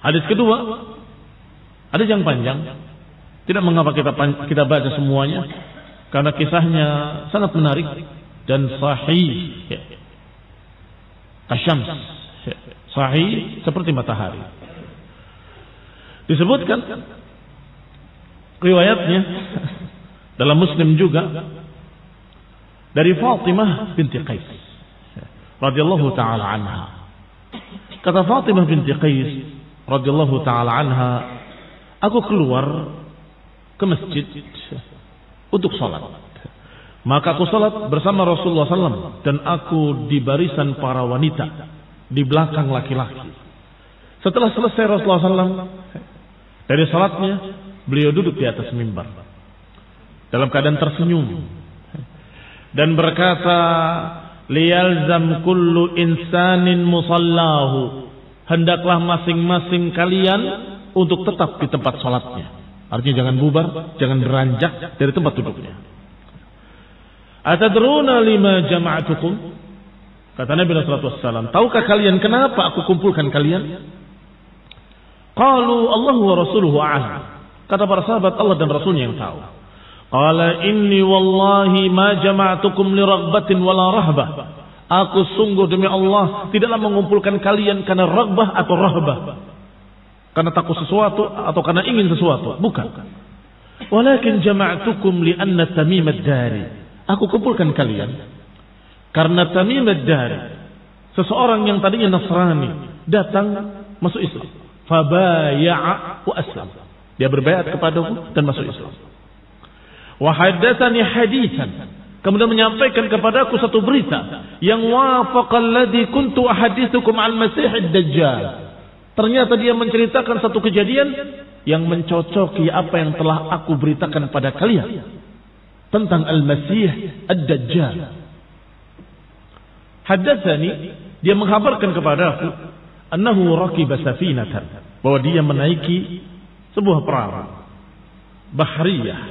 Hadis kedua, hadis yang panjang. Tidak mengapa kita baca semuanya, karena kisahnya sangat menarik dan sahih. Asyams, sahih seperti matahari. Disebutkan riwayatnya dalam Muslim juga dari Fatimah binti Qais radhiyallahu taala anha. Kata Fatimah binti Qais radhiyallahu taala anha, aku keluar ke masjid untuk salat. Maka aku salat bersama Rasulullah SAW dan aku di barisan para wanita di belakang laki-laki. Setelah selesai Rasulullah SAW dari salatnya, beliau duduk di atas mimbar dalam keadaan tersenyum dan berkata, liyalzam kullu insanin musallahu, hendaklah masing-masing kalian untuk tetap di tempat salatnya. Artinya jangan bubar, jangan beranjak dari tempat duduknya. Atadruna lima jama'atukum? Kata Nabi sallallahu alaihi wasallam, tahukah kalian kenapa aku kumpulkan kalian? Qalu Allah wa rasuluhu a'lam. Kata para sahabat, Allah dan Rasulnya yang tahu. Qala inni wallahi ma jama'tukum li raghbatin wala rahbah. Aku sungguh demi Allah tidaklah mengumpulkan kalian karena raghbah atau rahbah, karena takut sesuatu atau karena ingin sesuatu, bukan. Walakin jama'tukum li anna Tamim ad-Dari. Aku kumpulkan kalian karena Tamim ad-Dari, seseorang yang tadinya Nasrani, datang masuk Islam. Fabaya'a wa aslam. Dia berbaiat kepadaku dan masuk Islam. Wa haddatsani haditsan. Kemudian menyampaikan kepadaku satu berita yang wafaqal ladzi kuntu ahaditsukum al-Masih ad-Dajjal. Ternyata dia menceritakan satu kejadian yang mencocoki apa yang telah aku beritakan pada kalian tentang Al-Masih Ad-Dajjal. Haddatsani, dia menghabarkan kepadaku annahu raqiba safinatan, bahwa dia menaiki sebuah perahu bahriyah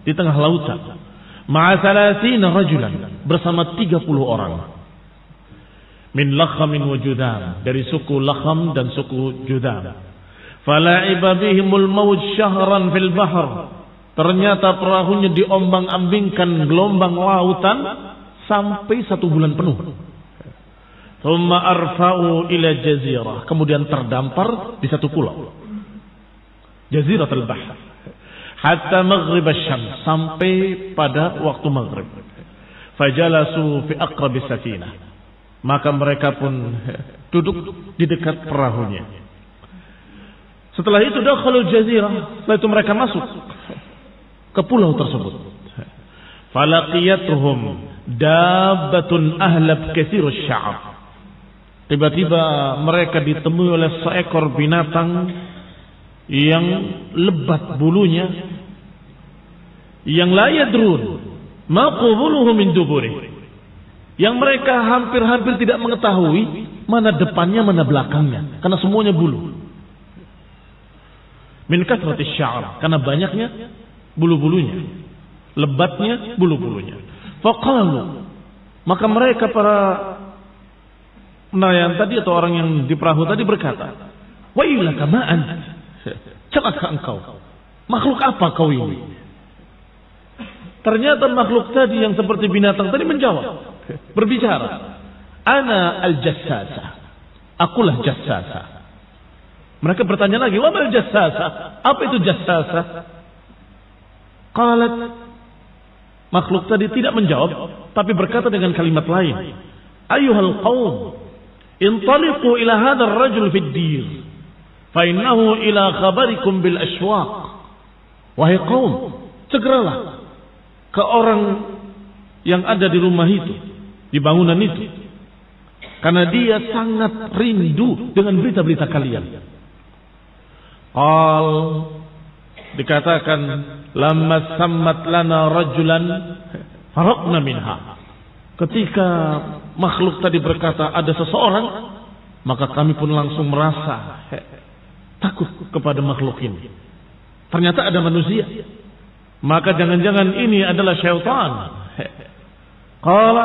di tengah lautan, ma'a 30 rajulan, bersama 30 orang, min Lakhamin wa Judam, dari suku Lakham dan suku Judam. Fala'iba bihimul mawj syahran fil bahr. Ternyata perahunya diombang-ambingkan gelombang lautan sampai 1 bulan penuh. Thumma arfa'u ila jazirah, kemudian terdampar di satu pulau, Jaziratul Bahr, hatta maghrib asy-syams, sampai pada waktu maghrib. Fajalasu fi aqrabis safinah, maka mereka pun duduk di dekat perahunya. Setelah itu dakhalul jazirah, setelah itu mereka masuk ke pulau tersebut. Falaqiyatuhum dabbatun ahlab katsirus sya'ab. Tiba-tiba mereka ditemui oleh seekor binatang yang lebat bulunya, yang la yadrun ma qubuluhu min duburi, yang mereka hampir-hampir tidak mengetahui mana depannya mana belakangnya, karena semuanya bulu. Min kathratis sya'ar, karena banyaknya bulu-bulunya, lebatnya bulu-bulunya. Faqalu, maka mereka para nelayan tadi atau orang yang di perahu tadi berkata, wa ilaka ma'an, celaka engkau, makhluk apa kau ini? Ternyata makhluk tadi yang seperti binatang tadi menjawab, berbicara, ana al-jassasa, akulah jassasa. Mereka bertanya lagi, wa mal jassasa, apa itu jassasa? Qalat, makhluk tadi tidak menjawab, tapi berkata dengan kalimat lain, ayyuhal qaum, intaliqu ila hadha ar-rajul fid dir, fa innahu ila khabarikum bil aswaq. Wahai kaum, segeralah ke orang yang ada di rumah itu, di bangunan itu, karena dia sangat rindu dengan berita-berita kalian. Qal, dikatakan, lamma sammat lana rajulan faraqna minha. Ketika makhluk tadi berkata ada seseorang, maka kami pun langsung merasa takut kepada makhluk ini. Ternyata ada manusia. Maka jangan-jangan ini adalah syaitan. Qala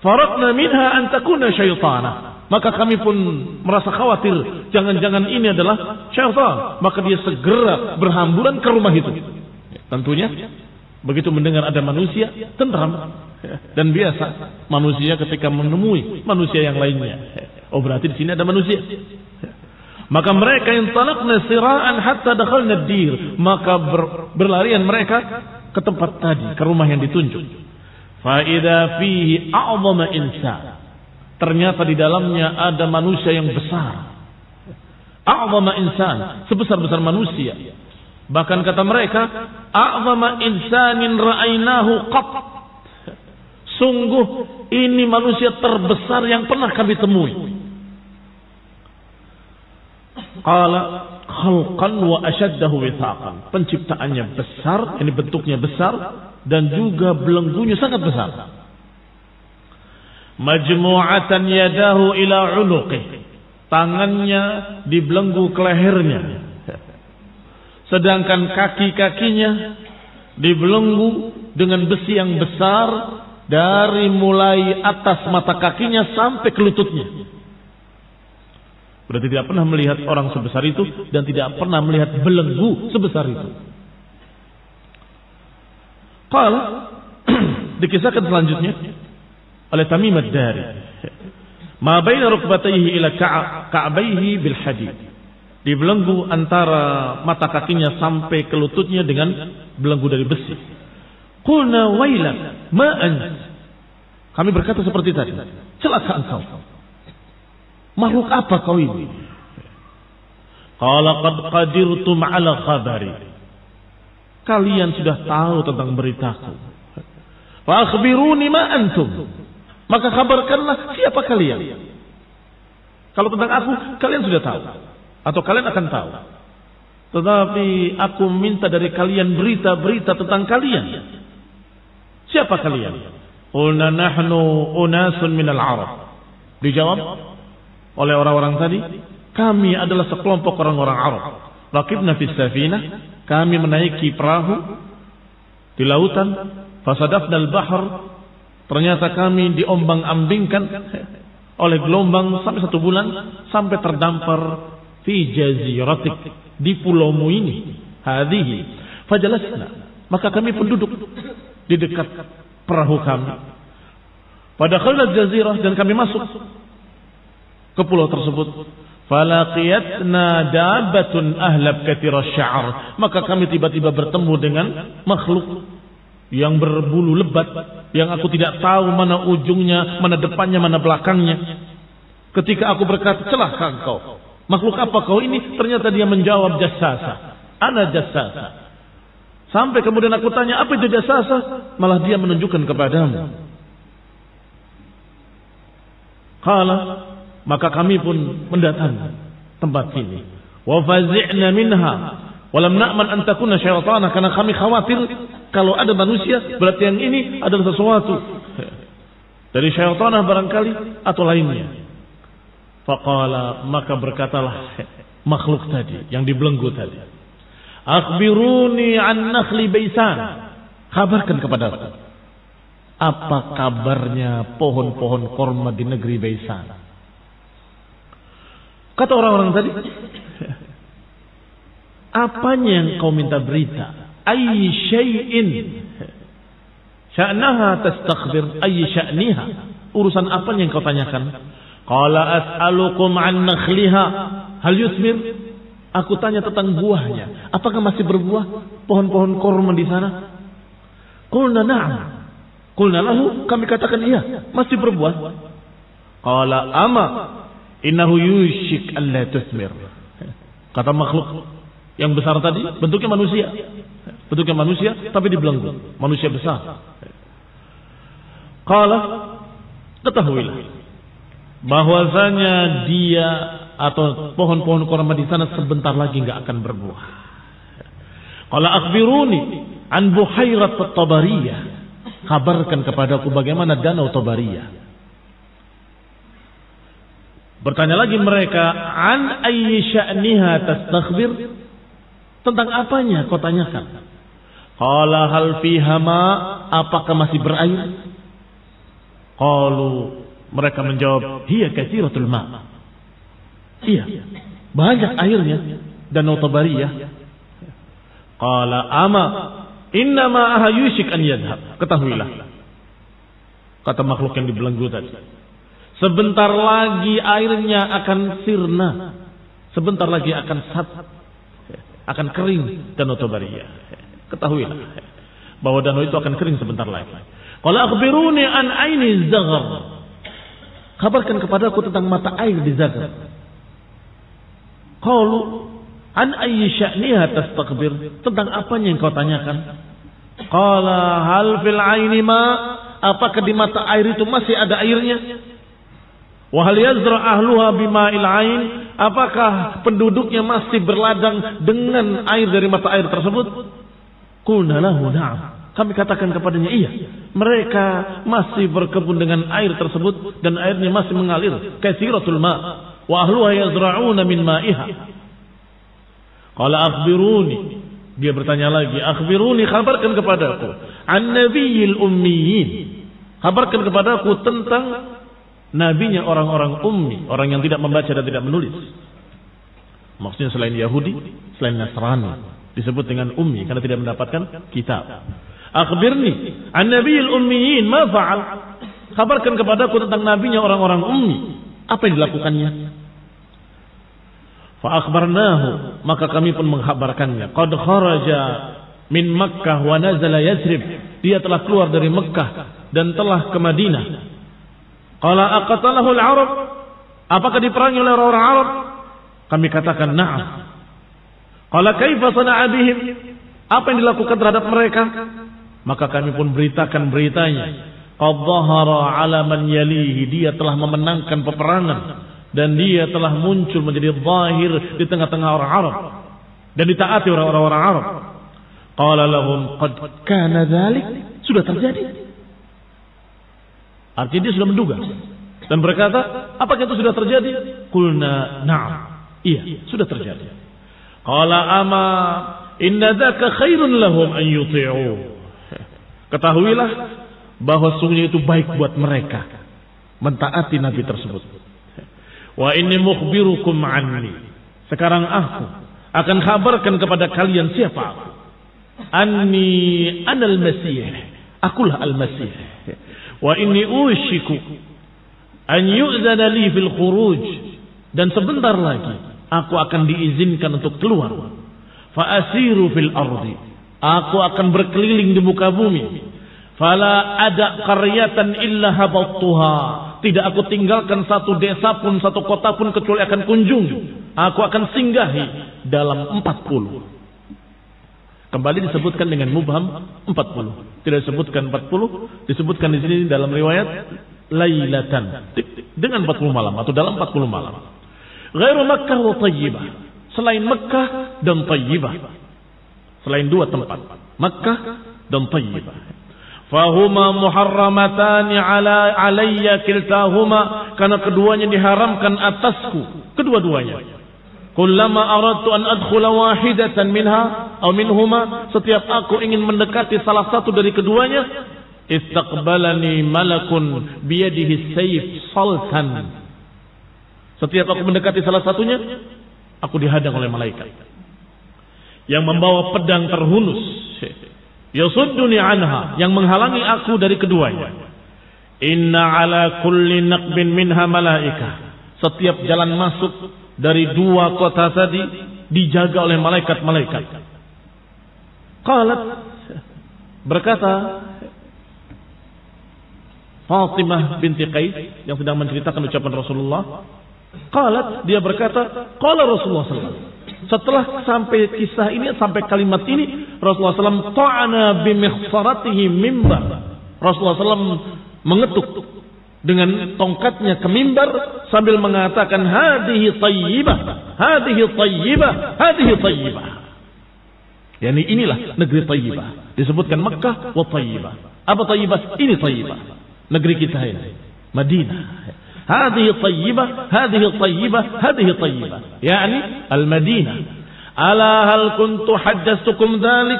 faraqna minha an takuna syaitana. Maka kami pun merasa khawatir, jangan-jangan ini adalah syaitan. Maka dia segera berhamburan ke rumah itu. Tentunya begitu mendengar ada manusia, tenteram. Dan biasa manusia ketika menemui manusia yang lainnya, oh berarti di sini ada manusia. Maka mereka yang talaqna sira'an hatta dakhalna ad-dir, maka berlarian mereka ke tempat tadi, ke rumah yang ditunjuk. Fa idza fihi a'zama insan. Ternyata di dalamnya ada manusia yang besar. A'zama insan, sebesar-besar manusia. Bahkan kata mereka, a'zama insanin ra'ainahu qat. Sungguh ini manusia terbesar yang pernah kami temui. Qala khalqan wa ashaddahu withaqan. Penciptaannya besar, ini bentuknya besar dan juga belenggunya sangat besar. Majmu'atan yadahu ila unuqih. Tangannya dibelenggu ke lehernya. Sedangkan kaki-kakinya dibelenggu dengan besi yang besar dari mulai atas mata kakinya sampai ke lututnya. Berarti tidak pernah melihat orang sebesar itu dan tidak pernah melihat belenggu sebesar itu. Qala dikisahkan selanjutnya oleh Tamim ad-Dari, ma baina rukbatayhi ila ka'bayhi bil hadid. Dibelenggu antara mata kakinya sampai ke lututnya dengan belenggu dari besi. Qulna wailak ma ant. Kami berkata seperti tadi, celaka engkau. Makhluk apa kau ini? Qala qad qadirtum ala khabari. Kalian sudah tahu tentang beritaku. Fa akhbiruni ma antum. Maka kabarkanlah siapa kalian. Kalau tentang aku kalian sudah tahu atau kalian akan tahu. Tetapi aku minta dari kalian berita-berita tentang kalian. Siapa kalian? Qulna nahnu unasun minal Arab. Dijawab oleh orang-orang tadi, kami adalah sekelompok orang-orang Arab. Raqibna fis safinah, kami menaiki perahu di lautan. Fasadafna al-bahr, ternyata kami diombang-ambingkan oleh gelombang sampai 1 bulan, sampai terdampar fi jaziratik, di pulaumu ini. Hadhihi fajalasna, maka kami pun duduk di dekat perahu kami. Pada khalat jazirah, dan kami masuk ke pulau tersebut. Falaqiyatna dabatun ahlab kathira sya'ar, maka kami tiba-tiba bertemu dengan makhluk yang berbulu lebat, yang aku tidak tahu mana ujungnya, mana depannya, mana belakangnya. Ketika aku berkata, celaka engkau, makhluk apa kau ini? Ternyata dia menjawab, jassasa, ana jassasa. Sampai kemudian aku tanya, apa itu jassasa? Malah dia menunjukkan kepadamu. Qala, maka kami pun mendatangi tempat ini. Wa fazi'na minha wa lam na'man an takuna syaitana, karena kami khawatir kalau ada manusia berarti yang ini adalah sesuatu dari syaitanah barangkali atau lainnya. Faqala, maka berkatalah makhluk tadi yang dibelenggu tadi, akhbiruni an nakhli baisan, kabarkan kepadaku apa kabarnya pohon-pohon korma di negeri Baisan. Kata orang-orang tadi, apanya yang kau minta berita? Ayy syai'in sya'naha tastakhbir, ayy sya'niha, urusan apa yang kau tanyakan? Qala as'alukum an nakhliha hal yusmir, aku tanya tentang buahnya, apakah masih berbuah pohon-pohon korma di sana? Qulna na'am. Qulna lahu, kami katakan iya, masih berbuah. Qala ama innahu yushik an la tusmir. Kata makhluk yang besar tadi, bentuknya manusia. Bentuknya manusia tapi dibelenggu, manusia besar. Qala, ketahuilah bahwasanya dia atau pohon-pohon korma di sana sebentar lagi enggak akan berbuah. Qala akhbiruni an buhairat at-Tabariyah, kabarkan kepadaku bagaimana danau Tabariyah. Bertanya lagi mereka, an ayyi sya'niha tastakhbir, tentang apanya kau tanyakan? Qala hal fiha ma, apakah masih berair? Qalu, Mereka menjawab, hiya katsiratul ma. Iya, banyak airnya. Danau Tabariyah. Qala ama inna ma'aha yushik an yadhhab. Ketahuilah, kata makhluk yang dibelenggu tadi, sebentar lagi airnya akan sirna, sebentar lagi akan kering Danau Tabariyah. Ketahuilah bahwa danau itu akan kering sebentar lagi. Qala akhbiruni an aini zaghar. Kabarkan kepadaku tentang mata air di Zaghar. Qalu an ayyi sya'niha tastakbir. Tentang apanya yang kau tanyakan? Qala hal fil aini ma. Apakah di mata air itu masih ada airnya? Wa hal yazra ahluha bima'il ain. Apakah penduduknya masih berladang dengan air dari mata air tersebut? Qulna lahu na'am. Kami katakan kepadanya, iya, mereka masih berkebun dengan air tersebut dan airnya masih mengalir. Katsiratul ma wa ahluha yazra'una min ma'iha. Qala akhbiruni. Dia bertanya lagi, akhbiruni, kabarkan kepadaku an nabiyil ummiyin. Kabarkan kepadaku tentang nabinya orang-orang ummi, orang yang tidak membaca dan tidak menulis. Maksudnya selain Yahudi, selain Nasrani, disebut dengan ummi karena tidak mendapatkan kitab. Akhbirni an nabiyil ummiyin ma fa'al. Kabarkan kepadaku tentang nabinya orang-orang ummi, apa yang dilakukannya? Fa akhbarnahu, maka kami pun menghabarkannya. Qad kharaja min Makkah wa nazala Yathrib. Dia telah keluar dari Mekkah dan telah ke Madinah. Qala aqatalahu al-Arab. Apakah diperangi oleh orang-orang Arab? Kami katakan na'am. Qala kaifa sana'a bihim? Apa yang dilakukan terhadap mereka? Maka kami pun beritakan beritanya. Qad dhahara 'ala man yalihi. Dia telah memenangkan peperangan dan dia telah muncul menjadi zahir di tengah-tengah orang Arab dan ditaati oleh orang-orang Arab. Qala lahum qad kana dzalik. Sudah terjadi. Artinya dia sudah menduga dan berkata, apakah itu sudah terjadi? Qulna na'am. Iya, sudah terjadi. Qala ama inna dzaka khairun lahum an yuti'u. Ketahuilah bahwa sungguh itu baik buat mereka mentaati nabi tersebut. Wa inni mukhbirukum anni. Sekarang aku akan kabarkan kepada kalian siapa aku. Anni anal masih. Akulah al-masih. Wa inni ushiku an yu'zana li fil khuruj. Dan sebentar lagi aku akan diizinkan untuk keluar. Fa asiru fil ardi. Aku akan berkeliling di muka bumi. Fala ada qaryatan illa habattuha. Tidak aku tinggalkan satu desa pun, satu kota pun kecuali akan kunjung. Aku akan singgahi dalam 40. Kembali disebutkan dengan mubham 40. Tidak disebutkan 40, disebutkan di sini dalam riwayat lailatan. Dengan 40 malam atau dalam 40 malam. Ghairu Makkah wa Tayyibah. Selain Makkah dan Tayyibah. Selain dua tempat, Makkah dan Tayyibah. Fahuma muharramatani alayya kiltahuma. Karena keduanya diharamkan atasku. Kedua-duanya. Kullama aradtu an adkhula wahidatan minha atau minhuma. Setiap aku ingin mendekati salah satu dari keduanya. Istaqbalani malakun biyadihi sayf saltan. Setiap aku mendekati salah satunya, aku dihadang oleh malaikat yang membawa pedang terhunus. Yasudduni anha, yang menghalangi aku dari keduanya. Inna ala kulli naqbin minha malaika. Setiap jalan masuk dari dua kota tadi dijaga oleh malaikat-malaikat. Qalat, berkata Fatimah binti Qais yang sedang menceritakan ucapan Rasulullah. Qalat, dia berkata, qala Rasulullah SAW. Setelah sampai kisah ini, sampai kalimat ini, Rasulullah SAW ta'ana bimikhsaratihi mimbar. Rasulullah SAW mengetuk dengan tongkatnya ke mimbar sambil mengatakan hadihi tayyibah, hadihi tayyibah, hadihi tayyibah. Yani inilah negeri tayyibah. Disebutkan Makkah wa tayyibah. Apa tayyibah? Ini tayyibah. Negeri kita ini, Madinah. Hadihi tayyibah, hadihi tayyibah, hadihi tayyibah. Yani al-Madinah. Ala hal kuntu haddastukum dzalik?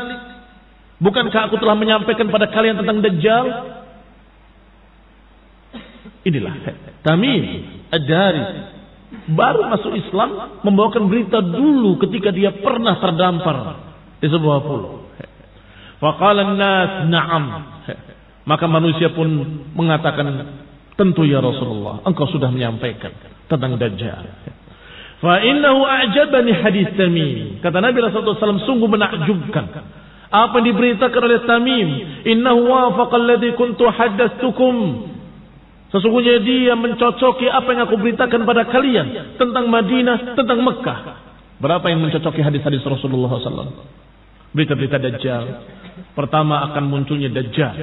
Bukankah aku telah menyampaikan pada kalian tentang Dajjal? Inilah Tamim Ad-Dari, baru masuk Islam, membawakan berita dulu ketika dia pernah terdampar di sebuah pulau. Faqala an-nas na'am. Maka manusia pun mengatakan, tentu ya Rasulullah, engkau sudah menyampaikan tentang Dajjal. Fa innahu a'jabani hadis Tamim. Kata Nabi Rasulullah SAW, sungguh menakjubkan apa yang diberitakan oleh Tamim. Innahu wafaqa alladhi kuntu haddastukum. Sesungguhnya dia mencocoki apa yang aku beritakan pada kalian tentang Madinah, tentang Mekah. Berapa yang mencocoki hadis-hadis Rasulullah SAW? Berita-berita Dajjal. Pertama, akan munculnya Dajjal.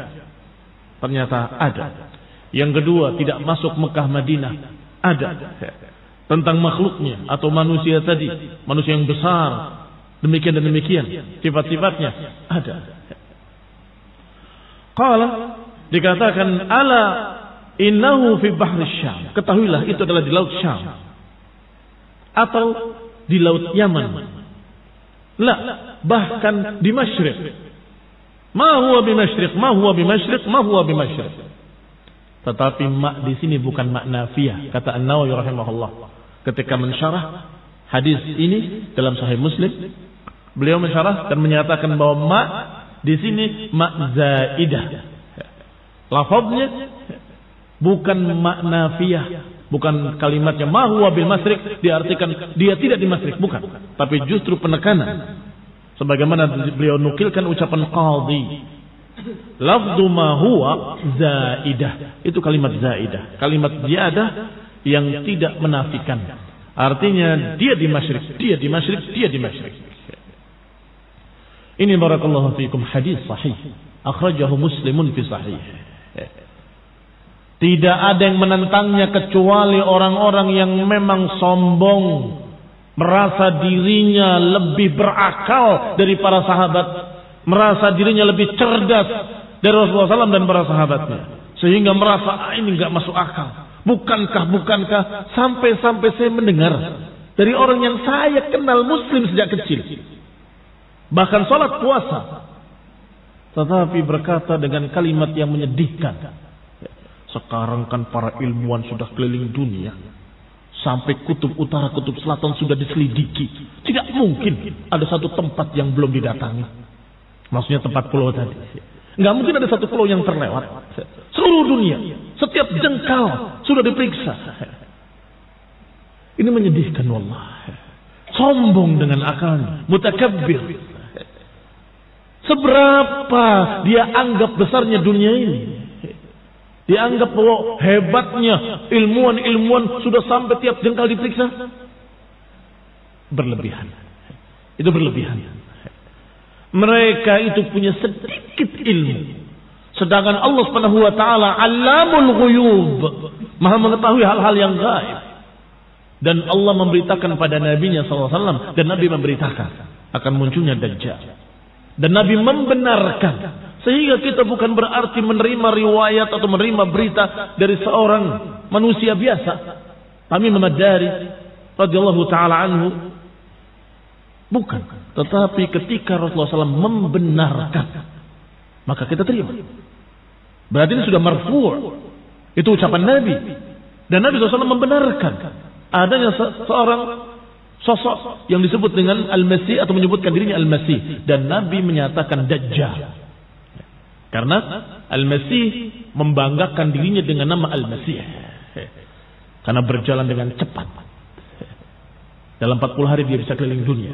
Ternyata ada. Yang kedua, tidak masuk Mekah Madinah. Ada. Tentang makhluknya atau manusia tadi, manusia yang besar, demikian dan demikian, sifat-sifatnya ada. Qala, dikatakan ala innahu fi bahri Syam. Ketahuilah itu adalah di laut Syam atau di laut Yaman. La, bahkan di Masyriq. Ma huwa bi Masyriq, ma huwa bi Masyriq, ma huwa bi Masyriq. Tetapi mak di sini bukan mak nafiyah, kata An-Nawawi rahimahullah. Ketika mensyarah hadis ini dalam Sahih Muslim, beliau mensyarah dan menyatakan bahwa mak di sini mak zaidah. Lafaznya bukan mak nafiyah, bukan kalimatnya ma huwa bil masyriq diartikan dia tidak di masyriq, bukan, tapi justru penekanan. Sebagaimana beliau nukilkan ucapan qadhi, lafdhu ma huwa zaidah, itu kalimat zaidah, kalimat ziyadah yang tidak menafikan. Artinya dia di masyriq, dia di masyriq, dia di masyriq. Ini barakallahu fikum hadis sahih, akhrajahu Muslimun fi sahih. Tidak ada yang menentangnya kecuali orang-orang yang memang sombong, merasa dirinya lebih berakal dari para sahabat, merasa dirinya lebih cerdas dari Rasulullah SAW dan para sahabatnya, sehingga merasa ini nggak masuk akal. Bukankah sampai saya mendengar dari orang yang saya kenal Muslim sejak kecil, bahkan sholat puasa, tetapi berkata dengan kalimat yang menyedihkan, sekarang kan para ilmuwan sudah keliling dunia, sampai kutub utara, kutub selatan sudah diselidiki. Tidak mungkin ada satu tempat yang belum didatangi. Maksudnya tempat pulau tadi. Nggak mungkin ada satu pulau yang terlewat. Seluruh dunia, setiap jengkal sudah diperiksa. Ini menyedihkan, wallah. Sombong dengan akalnya, mutakabbir. Seberapa dia anggap besarnya dunia ini. Dianggap bahwa hebatnya ilmuwan-ilmuwan sudah sampai tiap jengkal diperiksa. Berlebihan. Itu berlebihan. Mereka itu punya sedikit ilmu. Sedangkan Allah Subhanahu wa taala Allamul Ghuyub, Maha mengetahui hal-hal yang gaib. Dan Allah memberitakan pada nabinya SAW, dan Nabi memberitakan akan munculnya Dajjal. Dan Nabi membenarkan. Sehingga kita bukan berarti menerima riwayat atau menerima berita dari seorang manusia biasa. Tamim Ad-Dari radhiyallahu taala anhu. Bukan. Tetapi ketika Rasulullah SAW membenarkan, maka kita terima. Berarti ini sudah marfu'. Itu ucapan Nabi. Dan Nabi SAW membenarkan adanya seorang sosok yang disebut dengan Al-Masih atau menyebutkan dirinya Al-Masih. Dan Nabi menyatakan Dajjal. Karena Al-Masih membanggakan dirinya dengan nama Al-Masih. Karena berjalan dengan cepat. Dalam 40 hari dia bisa keliling dunia.